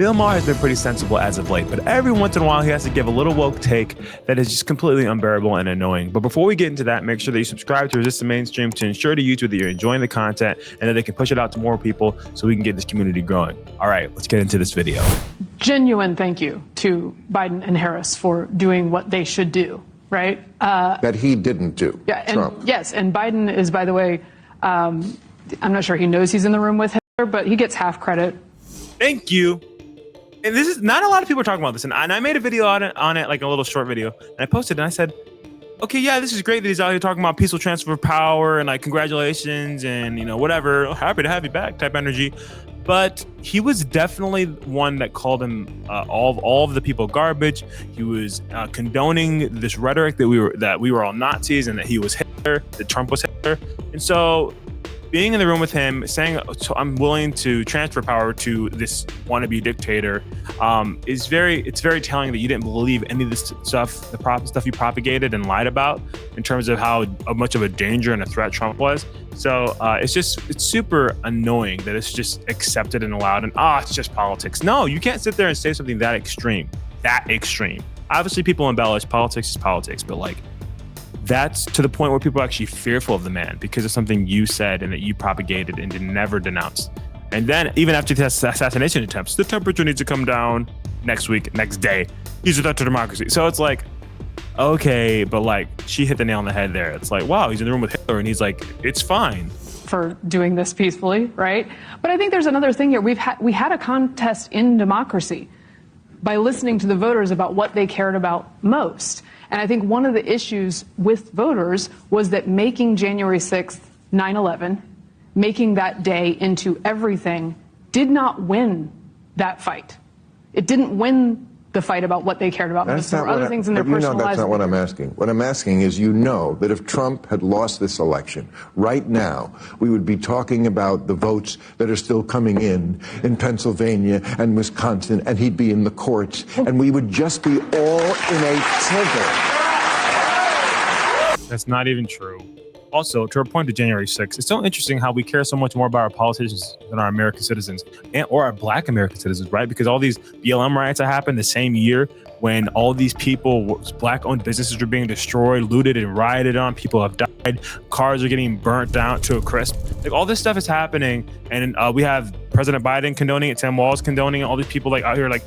Bill Maher has been pretty sensible as of late, but every once in a while he has to give a little woke take that is just completely unbearable and annoying. But before we get into that, make sure that you subscribe to Resist the Mainstream to ensure to YouTube that you're enjoying the content and that they can push it out to more people so we can get this community growing. All right, let's get into this video. Genuine thank you to Biden and Harris for doing what they should do, right? That he didn't do, yeah, and, Trump. Yes, and Biden is, by the way, I'm not sure he knows he's in the room with Hitler, but he gets half credit. Thank you. And this is not a lot of people are talking about this. And I made a video on it, like a little short video. And I posted and I said, okay, yeah, this is great that he's out here talking about peaceful transfer of power and like congratulations and, you know, whatever, happy to have you back type energy. But he was definitely one that called him all of the people garbage. He was condoning this rhetoric that we were all Nazis and that he was Hitler, that Trump was Hitler. And so being in the room with him, saying I'm willing to transfer power to this wannabe dictator, it's very telling that you didn't believe any of this stuff, the stuff you propagated and lied about, in terms of how much of a danger and a threat Trump was. So it's super annoying that it's just accepted and allowed, and it's just politics. No, you can't sit there and say something that extreme. Obviously, people embellish. Politics is politics, but like, that's to the point where people are actually fearful of the man because of something you said and that you propagated and never denounced. And then even after the assassination attempts, the temperature needs to come down next day. He's a threat to democracy. So it's like, okay, but like she hit the nail on the head there. It's like, wow, he's in the room with Hitler and he's like, it's fine. For doing this peacefully, right? But I think there's another thing here. We had a contest in democracy by listening to the voters about what they cared about most. And I think one of the issues with voters was that making January 6th, 9/11, making that day into everything, did not win that fight. It didn't win the fight about what they cared about most. There were other things in their personal lives. That's not what I'm asking. What I'm asking is, that if Trump had lost this election, right now, we would be talking about the votes that are still coming in Pennsylvania and Wisconsin, and he'd be in the courts, and we would just be all in a tizzy. That's not even true. Also, to our point to January 6th, it's so interesting how we care so much more about our politicians than our American citizens or our Black American citizens, right? Because all these BLM riots that happened the same year when all these people, Black-owned businesses were being destroyed, looted, and rioted on. People have died. Cars are getting burnt down to a crisp. Like, all this stuff is happening, and we have President Biden condoning it, Tim Walz condoning it, all these people like out here like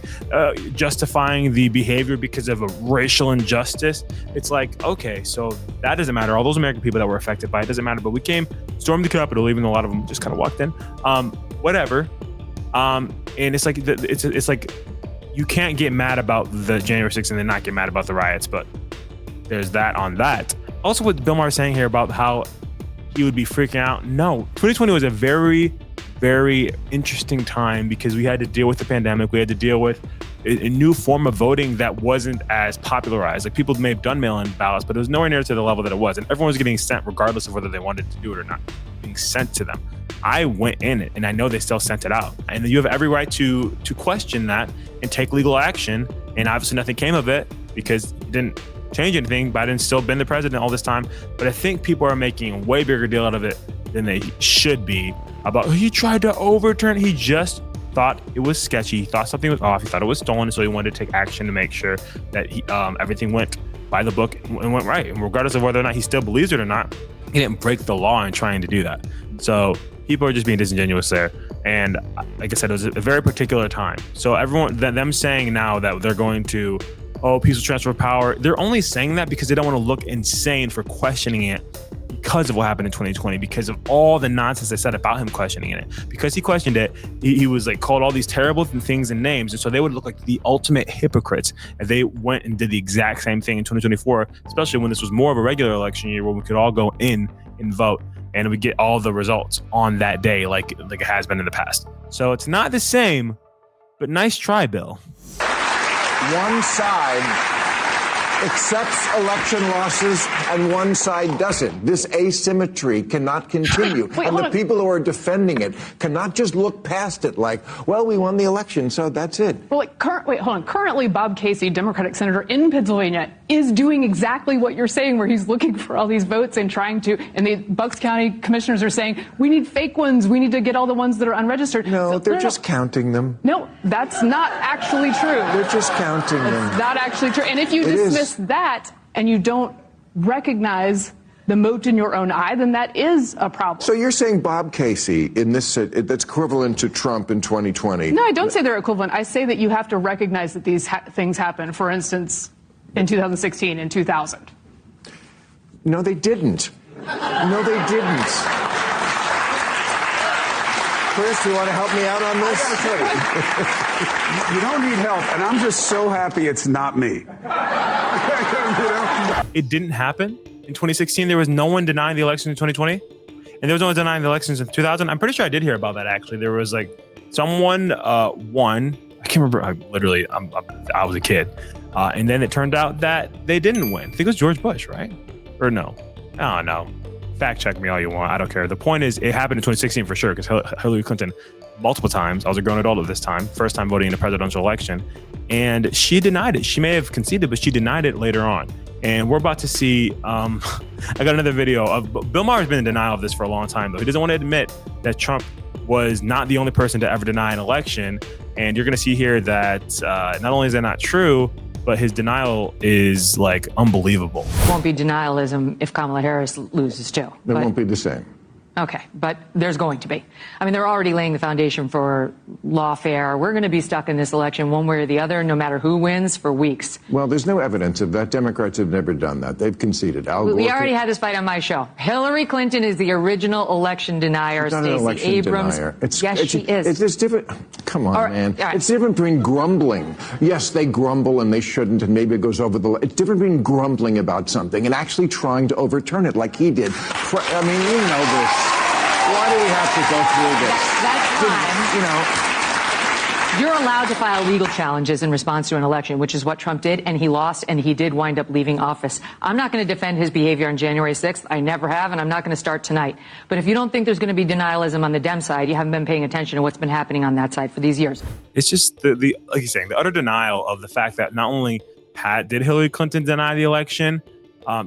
justifying the behavior because of a racial injustice. It's like, okay, so that doesn't matter. All those American people that were affected by it doesn't matter. But we stormed the Capitol, even though a lot of them just kind of walked in. Whatever. And it's like it's like you can't get mad about the January 6th and then not get mad about the riots. But there's that on that. Also, what Bill Maher is saying here about how he would be freaking out. No, 2020 was a very, very interesting time because we had to deal with the pandemic. We had to deal with a new form of voting that wasn't as popularized. Like, people may have done mail-in ballots, but it was nowhere near to the level that it was. And everyone was getting sent regardless of whether they wanted to do it or not, being sent to them. I went in it, and I know they still sent it out. And you have every right to question that and take legal action. And obviously nothing came of it because it didn't change anything. Biden's still been the president all this time. But I think people are making a way bigger deal out of it than they should be about he tried to overturn. He just thought it was sketchy. He thought something was off. He thought it was stolen. So he wanted to take action to make sure that everything went by the book and went right. And regardless of whether or not he still believes it or not, he didn't break the law in trying to do that. So people are just being disingenuous there. And like I said, it was a very particular time. So everyone, them saying now that they're going to, peaceful transfer of power, they're only saying that because they don't want to look insane for questioning it because of what happened in 2020, because of all the nonsense they said about him questioning it. Because he questioned it, he was like called all these terrible things and names. And so they would look like the ultimate hypocrites if they went and did the exact same thing in 2024, especially when this was more of a regular election year where we could all go in and vote and we get all the results on that day like it has been in the past. So it's not the same, but nice try, Bill. One side accepts election losses and one side doesn't. This asymmetry cannot continue. And the people who are defending it cannot just look past it like, well, we won the election, so that's it. Well, currently, Bob Casey, Democratic senator in Pennsylvania, is doing exactly what you're saying, where he's looking for all these votes and trying to, and the Bucks County commissioners are saying, we need fake ones. We need to get all the ones that are unregistered. No, they're just counting them. No, that's not actually true. They're just counting them. It's not actually true. And if you dismiss that and you don't recognize the mote in your own eye, then that is a problem. So you're saying Bob Casey, in this, that's equivalent to Trump in 2020? No, I don't say they're equivalent. I say that you have to recognize that these things happen. For instance, in 2016 and 2000. No, they didn't. No, they didn't. Chris, you want to help me out on this? I gotta tell you, you don't need help, and I'm just so happy it's not me. You know? It didn't happen in 2016. There was no one denying the election in 2020, and there was no one denying the elections in 2000. I'm pretty sure I did hear about that, actually. There was like someone won. I can't remember. I was a kid. And then it turned out that they didn't win. I think it was George Bush, right? Or no? Oh, no. Fact check me all you want. I don't care. The point is, it happened in 2016 for sure, because Hillary Clinton, multiple times, I was a grown adult at this time, first time voting in a presidential election, and she denied it. She may have conceded, but she denied it later on. And we're about to see, I got another video of, Bill Maher has been in denial of this for a long time, though. He doesn't want to admit that Trump was not the only person to ever deny an election. And you're going to see here that not only is that not true, but his denial is like unbelievable. Won't be denialism if Kamala Harris loses too. It won't be the same. Okay, but there's going to be. I mean, they're already laying the foundation for lawfare. We're going to be stuck in this election one way or the other, no matter who wins, for weeks. Well, there's no evidence of that. Democrats have never done that. They've conceded. We already had this fight on my show. Hillary Clinton is the original election denier. Stacey Abrams. Yes, she is. It's different. Come on, man. Right. It's different between grumbling. Yes, they grumble and they shouldn't, and maybe it goes over the. It's different between grumbling about something and actually trying to overturn it, like he did. I mean, you know this. Why do we have to go through this? That's fine. You're allowed to file legal challenges in response to an election, which is what Trump did, and he lost, and he did wind up leaving office. I'm not going to defend his behavior on January 6th. I never have, and I'm not going to start tonight. But if you don't think there's going to be denialism on the Dem side, you haven't been paying attention to what's been happening on that side for these years. It's just the like he's saying, the utter denial of the fact that not only did Hillary Clinton deny the election,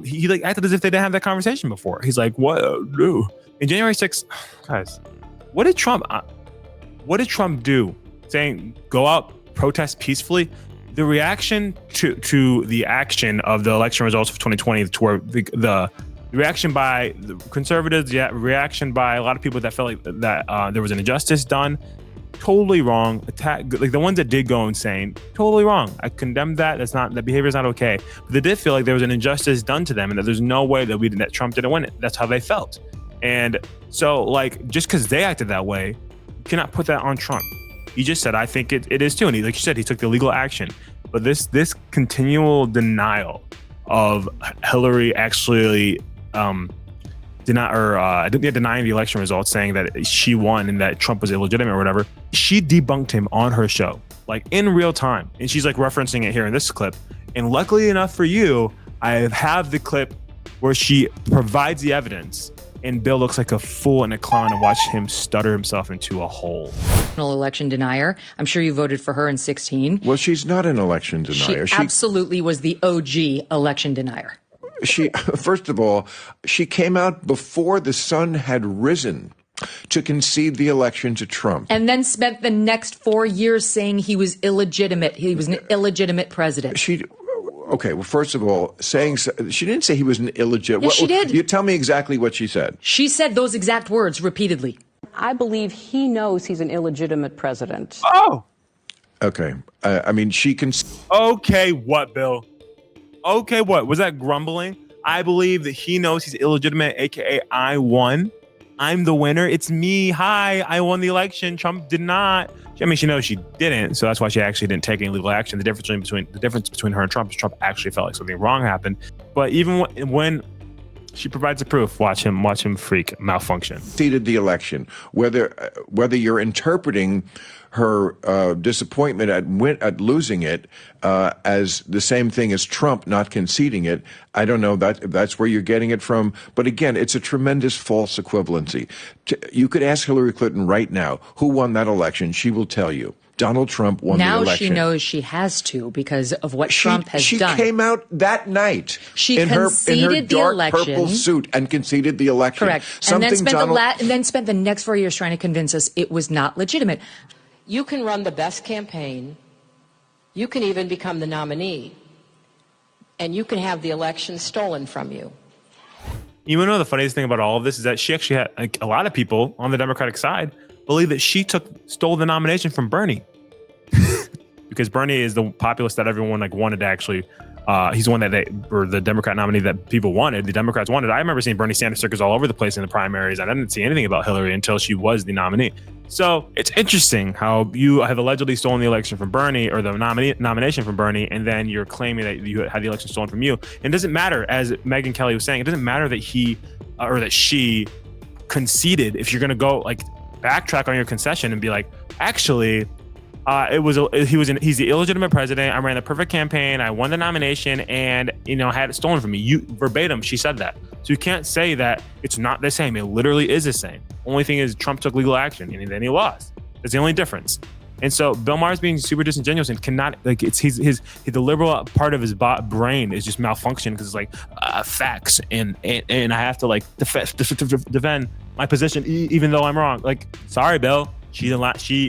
he like acted as if they didn't have that conversation before. He's like, what? No. In January 6th, guys, what did Trump do? Saying go out, protest peacefully. The reaction to the action of the election results of 2020, to where the reaction by the conservatives, reaction by a lot of people that felt like that there was an injustice done, totally wrong. Like the ones that did go insane, totally wrong. I condemn that. That behavior is not okay. But they did feel like there was an injustice done to them, and that there's no way that Trump didn't win it. That's how they felt. And so, like, just because they acted that way, you cannot put that on Trump. He just said, I think it is too. And like you said, he took the legal action. But this continual denial of Hillary actually denying the election results, saying that she won and that Trump was illegitimate or whatever, she debunked him on her show, like in real time. And she's like referencing it here in this clip. And luckily enough for you, I have the clip where she provides the evidence. And Bill looks like a fool and a clown, and watch him stutter himself into a hole. Election denier. I'm sure you voted for her in 2016. Well, she's not an election denier. She absolutely was the OG election denier. First of all, she came out before the sun had risen to concede the election to Trump. And then spent the next 4 years saying he was illegitimate. He was an illegitimate president. Okay, well, first of all, she didn't say he was an illegitimate. Yes, she did. You tell me exactly what she said. She said those exact words repeatedly. I believe he knows he's an illegitimate president. Oh. Okay. I mean, she can. Okay, what, Bill? Okay, what? Was that grumbling? I believe that he knows he's illegitimate, aka I won. I'm the winner. It's me. Hi, I won the election. Trump did not. I mean, she knows she didn't, so that's why she actually didn't take any legal action. The difference between her and Trump is Trump actually felt like something wrong happened. But even when She provides the proof. Watch him freak malfunction. Conceded the election. Whether you're interpreting her disappointment at losing it as the same thing as Trump not conceding it, I don't know if that's where you're getting it from. But again, it's a tremendous false equivalency. You could ask Hillary Clinton right now who won that election. She will tell you. Donald Trump won the election. Now she knows she has to because of what Trump has done. She came out that night she in her dark election. purple suit and conceded the election. Correct. And then spent the next 4 years trying to convince us it was not legitimate. You can run the best campaign. You can even become the nominee. And you can have the election stolen from you. You know the funniest thing about all of this is that she actually had a lot of people on the Democratic side believe that she stole the nomination from Bernie. Because Bernie is the populist that everyone wanted to actually he's the one or the Democrat nominee that people wanted, the Democrats wanted. I remember seeing Bernie Sanders circles all over the place in the primaries. I didn't see anything about Hillary until she was the nominee. So it's interesting how you have allegedly stolen the election from Bernie, or the nomination from Bernie, and then you're claiming that you had the election stolen from you. And it doesn't matter, as Megyn Kelly was saying, it doesn't matter that he or that she conceded. If you're going to go backtrack on your concession and be like, actually, he's the illegitimate president. I ran the perfect campaign. I won the nomination, and had it stolen from me. Verbatim, she said that. So you can't say that it's not the same. It literally is the same. Only thing is Trump took legal action, and then he lost. That's the only difference. And so Bill Maher's being super disingenuous and cannot the liberal part of his brain is just malfunctioning because it's facts and I have to defend my position even though I'm wrong. Sorry, Bill. She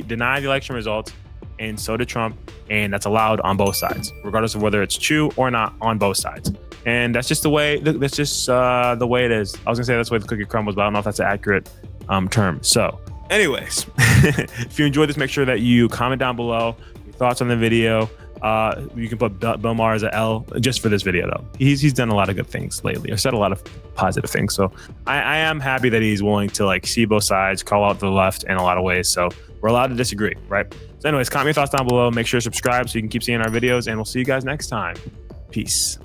denied the election results, and so did Trump, and that's allowed on both sides, regardless of whether it's true or not, on both sides. And that's just the way. That's just the way it is. I was gonna say that's the way the cookie crumbles, but I don't know if that's an accurate term. So, anyways, if you enjoyed this, make sure that you comment down below your thoughts on the video. You can put Bill Maher as an L just for this video, though. He's done a lot of good things lately. I've said a lot of positive things, so I am happy that he's willing to see both sides, call out the left in a lot of ways. So we're allowed to disagree, right? So anyways, comment your thoughts down below. Make sure to subscribe so you can keep seeing our videos, and we'll see you guys next time. Peace.